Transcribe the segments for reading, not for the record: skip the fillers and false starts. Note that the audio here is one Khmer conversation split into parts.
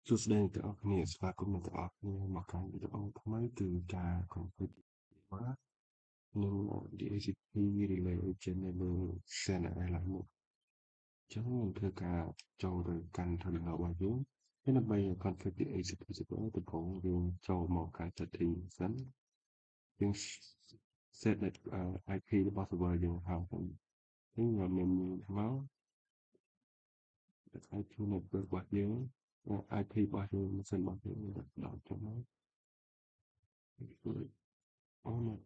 សួស្តីអ្នកទាំងអស់គ្នាស្វាគមន៍អ្នកទាំងអស់គ្នាមកកាន់វីដេអូថ្មីគឺការ config បាទនឹង DHCP relay agent នៅលើ CNI ឡើងមុខអញ្ចឹងយើងធ្វើការចូលទៅកាន់ terminal របស់យើងហើយដើម្បី config DHCP server ដំបូងយើងចូលមកកាន់ setting សិនយើង set IP របស់ server យើងហើយអញ្ចឹងយើងមានមក IP network របស់យើង IP របស់យើងម៉ាស៊ីនរបស់យើងដល់ចុះមក អូមក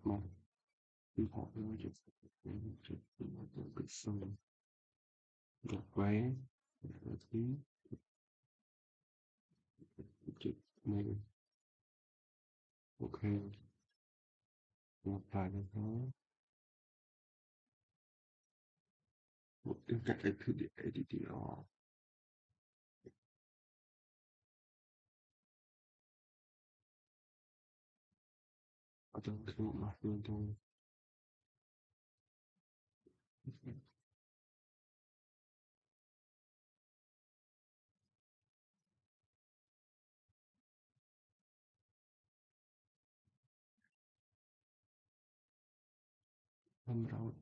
ពីហកយើងជិតជិតពីសូមយកໄວទីជិតនៅអូខេមកផ្លាយទៅមកទឹកកាត់ឲ្យគឺ ADDR អត់ទៅក្នុងមកយើងទៅសម្រាប់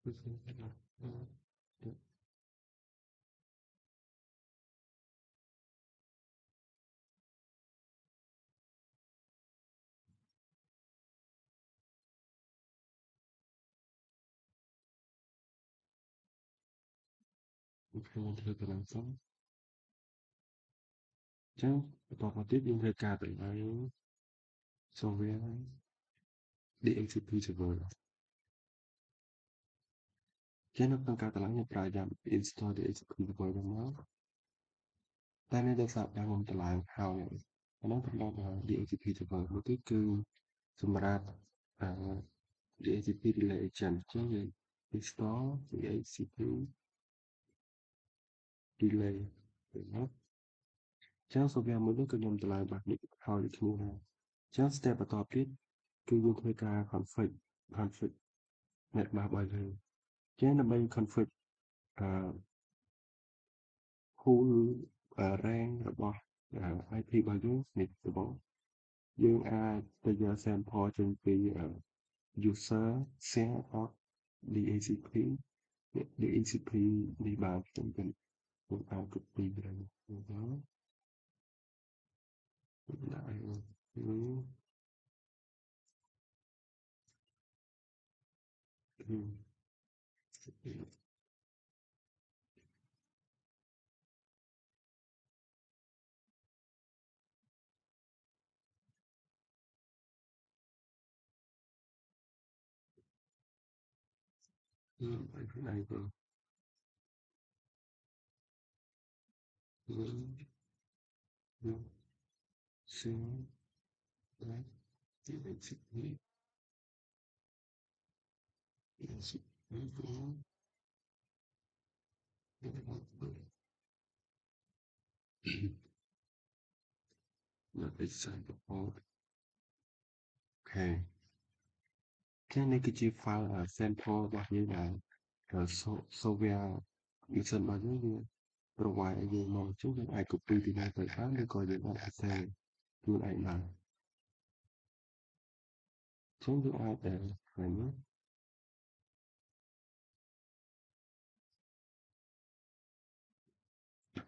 គឺស្គាល់អូខេយើងធ្វើកន្លងសុំអញ្ចឹងបន្តមកទៀតយើងធ្វើការតម្លៃ software DHCP server ចឹងនៅក្នុងការតម្លៃយើងប្រើយ៉ាង install DHCP server មកតែនេះដោយសារការខ្ញុំតម្លើងហើយអានោះកំដៅថា DHCP server មួយទៀតគឺសម្រាប់DHCP relay agent អញ្ចឹងយើង install DHCP relay ទៅមកអញ្ចឹង software មួយនេះគឺខ្ញុំតម្លើងបាត់នេះហើយដូចគ្នាដែរអញ្ចឹង step បន្តទៀតគឺយើងធ្វើការ config netmask របស់យើងអញ្ចឹងដើម្បី config អឺ pool rank របស់ IP របស់យើងនេះដំបូងយើងអាចទៅយក sample ចេញពី user share DHCP DHCP នេះបានខ្ញុំអាច copy ទៅដល់ដាក់ឲ្យទៅshare DHCP là example អូខេចឹងនេះគឺជា file sample របស់យើងដែល software mission របស់យើងវា provide ឲ្យយើងមកអញ្ចឹងយើងអាច copy ពីណាទៅបានឬក៏យើងអាច share ខ្លួនឯងបានអញ្ចឹងយើងអាចឃើញអញ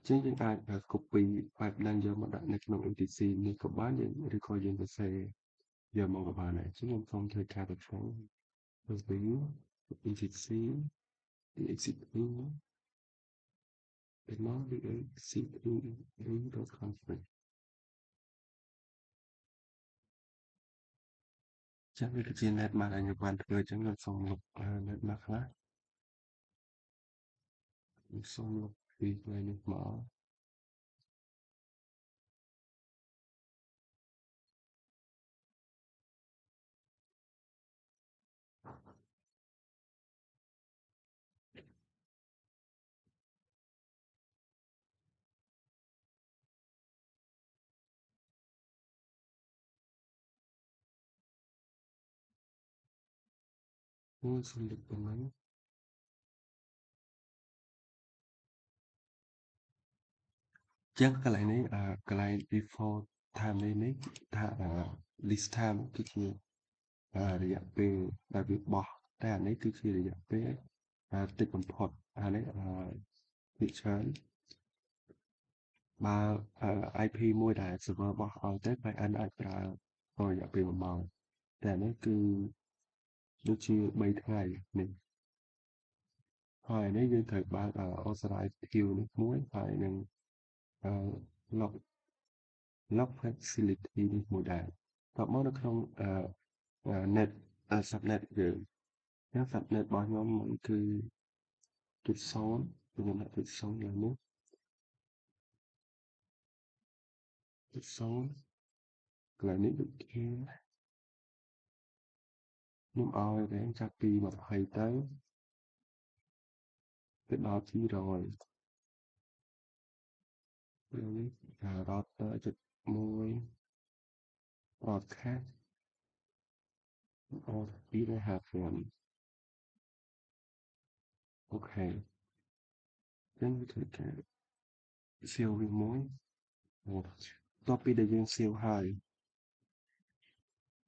្ចឹងយើងអាច copy file ហ្នឹងយកមកដាក់នៅក្នុង etc នេះក៏បានយើងឬក៏យើងទៅ share យកមកក៏បានដែរអញ្ចឹងខ្ញុំសូមធ្វើការទៅក្នុង review etc DHCP ទៅមក DHCP.config ចឹងវាគឺជា net មកដែលខ្ញុំបានធ្វើអញ្ចឹងខ្ញុំសូមលុប net មកខ្លះខ្ញុំសូមលុបពីកន្លែងនេះមក Ôi, sinh lực bằng ấy. Chắc cái này này cái này before time này này list time cái kiaระยะពេលដែលវាបោះតែអានេះគឺជារយៈពេលតិចបំផុតអានេះភាគច្រើនបើIP មួយដែល server បោះឲ្យទៅ client អាចប្រើរយៈពេល1ម៉ោងតែអានេះគឺដូចជា3ថ្ងៃនេះហើយនេះយើងត្រូវបើកauthorize queue នេះមួយហើយនឹងអឺ log facility នេះមួយដែរតបមកនៅក្នុងnet subnet យើងយ៉ាង subnet របស់ខ្ញុំគឺ0.0ខ្ញុំដាក់0ឡើងនេះ0កន្លែងនេះដូចគ្នាខ្ញុំឲ្យ range ចាប់ពី20ទៅដល់200ពេលនេះrouter 1 broadcast or 250អូខេចឹងធ្វើការ save វាមួយបន្ទាប់ពីដែលយើង save ហើយ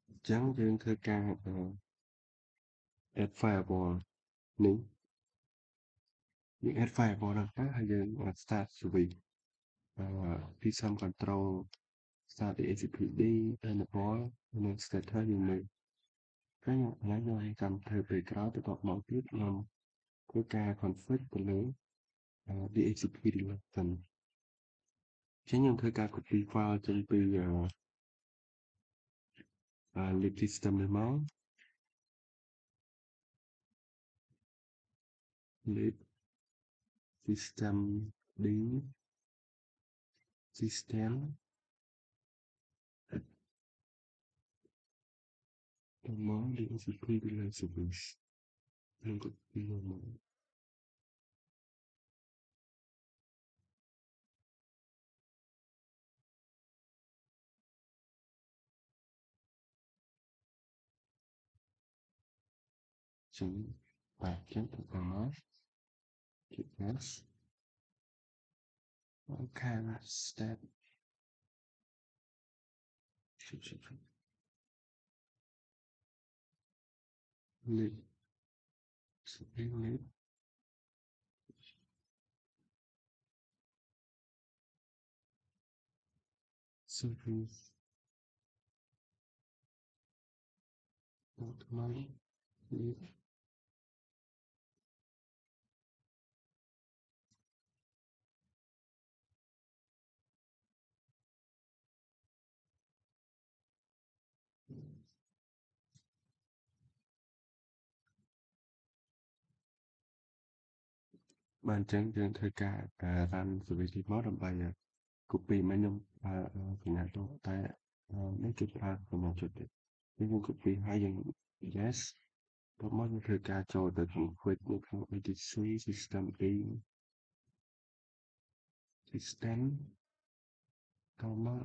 អញ្ចឹងយើងធ្វើការ add firewall នេះយើង add firewall ដល់ទៅហើយយើង start switch vSAN control start DHCPD enable និង status យើងមើលហើយខ្ញុំចាំធ្វើពេលក្រោយទៅតបមកទៀតខ្ញុំធ្វើការ config ទៅលើ DHCP relay សិនចឹងខ្ញុំធ្វើការ copy file ចេញពីlib system នេះមក lib system d system ទៅមក DHCP relay service ខ្ញុំ copy មកចឹងបាទចឹងទៅមក yes okay step lib lib service ទៅមក lib បានចឹងយើងធ្វើការ run service នេះមកដើម្បី copy មកខ្ញុំសញ្ញាចូលតែនេះគឺប្រើសញ្ញាចុចទៀតយើង copy ហើយយើង yes តោះមកយើងធ្វើការចូលទៅ config នៅក្នុង etc system d system តោះមក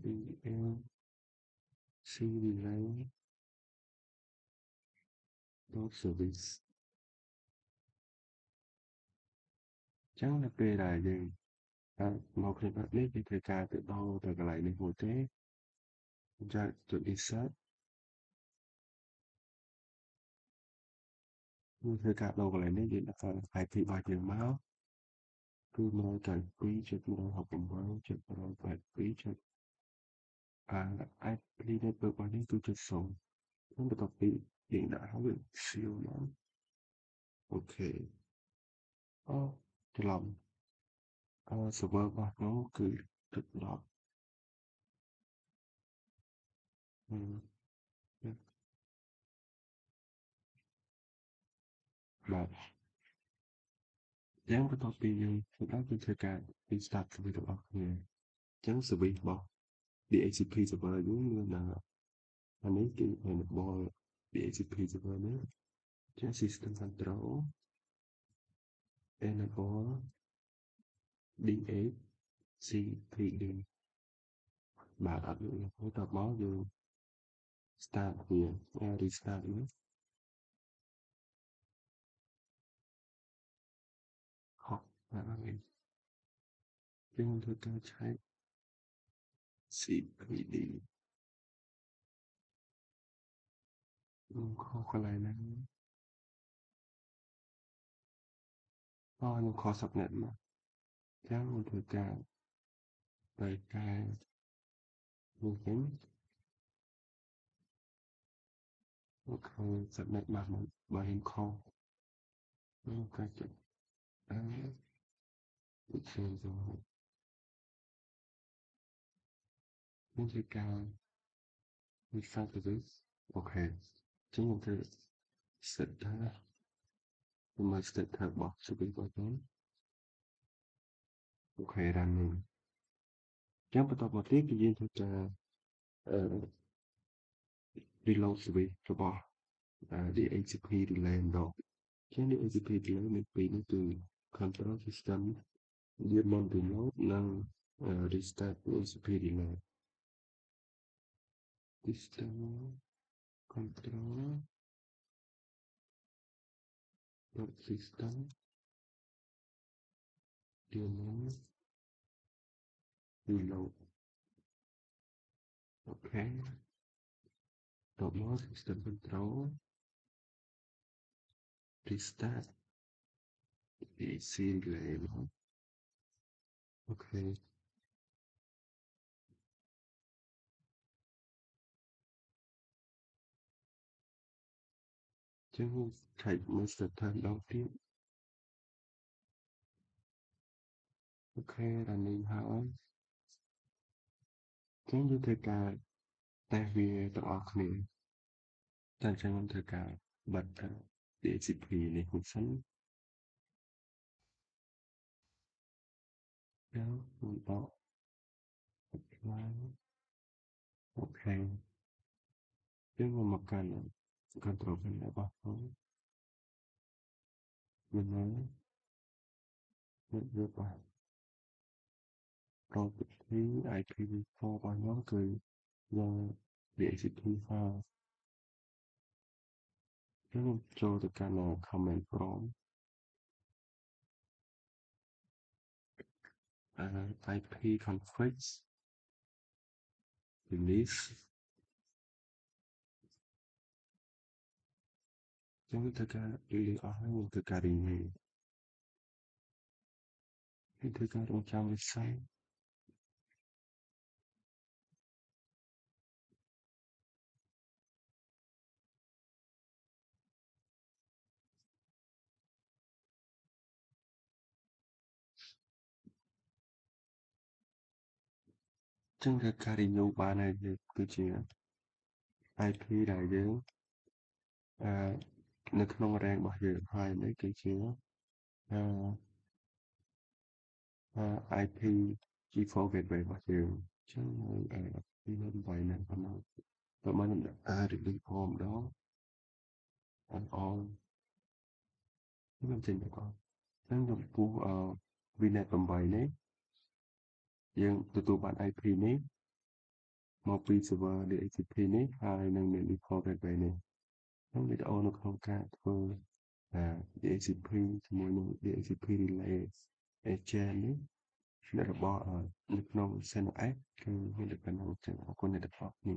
dl c relay dot service ចឹងនៅពេលដែលយើងមកក្នុងនេះគឺធ្វើការទៅដល់ទៅកន្លែងនេះមួយទេចាក់ចុច insert គឺធ្វើការដូរកន្លែងនេះយើងដាក់ IP របស់យើងមកគឺ192.168.182.IP network របស់នេះគឺជា0ខ្ញុំបន្ទាប់ពីយើងដាក់ហើយវា seal មកអូខេអូច្រឡំserver របស់ខ្ញុំគឺទឹក10បាទយ៉ាងបន្ទាប់ពីយើងធ្វើការ restart server របស់គ្នាអញ្ចឹង service របស់ DHCP server យើងមានអានេះគឺ enable DHCP server នេះជា system control enable DHCPD បាទអត់មានទៅតបមកយើង start វា restart វា ហើយយើងធ្វើការឆែក CPD ខុសកន្លែងណាខ្ញុំខុស subnet មកចឹងខ្ញុំធ្វើការទៅកែនេះវិញ អូខេ subnet មកបើខ្ញុំខុសខ្ញុំក៏ចុចវិធីទៅខ្ញុំធ្វើការ refresh ទៅអូខេចឹងខ្ញុំធ្វើ set ថាខ្ញុំមក set ថារបស់ service របស់ខ្ញុំអូខេ running ចឹងបន្តមកទៀតគឺយើងធ្វើការreload service របស់ DHCP relay ម្ដងចឹង DHCP relay មានពីរនោះគឺ control system daemon reload និង restart DHCP relay system control system daemon reload អូខេតបមក system control restart DHC relay មកអូខេចឹងឆែកមើល status ម្ដងទៀតអូខេ running ហើយចឹងយើងធ្វើការតេស្តវាទាំងអស់គ្នាតែចឹងខ្ញុំធ្វើការបិទ DHCP នេះមួយសិនចឹងខ្ញុំបក apply អូខេចឹងខ្ញុំមកកាន់ control panel របស់ខ្ញុំមិនហើយខ្ញុំយកបាទ property IPv4 របស់ខ្ញុំគឺយក DHCP file ចឹងខ្ញុំចូលទៅកាន់ command prompt IP config release ចឹងធ្វើការ release អស់ហើយខ្ញុំធ្វើការ renew ខ្ញុំធ្វើការរងចាំវាសិនចឹងធ្វើការ renew បានហើយគឺជា IP ដែលយើងនៅក្នុង rank របស់យើងហើយនេះគឺជាអឺ IP G4 gateway របស់យើងចឹងពីនៅ8ហ្នឹងប៉ុណ្ណឹងប្រហែលខ្ញុំដាក់release ផងម្ដងall ខ្ញុំចេញទៅก่อนចឹងចំពោះVNet 8នេះយើងទទួលបាន IP នេះមកពី server DHCP នេះហើយនឹងមាន default gateway នេះខ្ញុំវីដេអូនៅក្នុងការធ្វើDHCP ជាមួយនឹង DHCP relay agent នេះរបស់នៅក្នុង SendX គឺមានតែប៉ុណ្ណឹងចឹងអរគុណអ្នកទាំងអស់គ្នា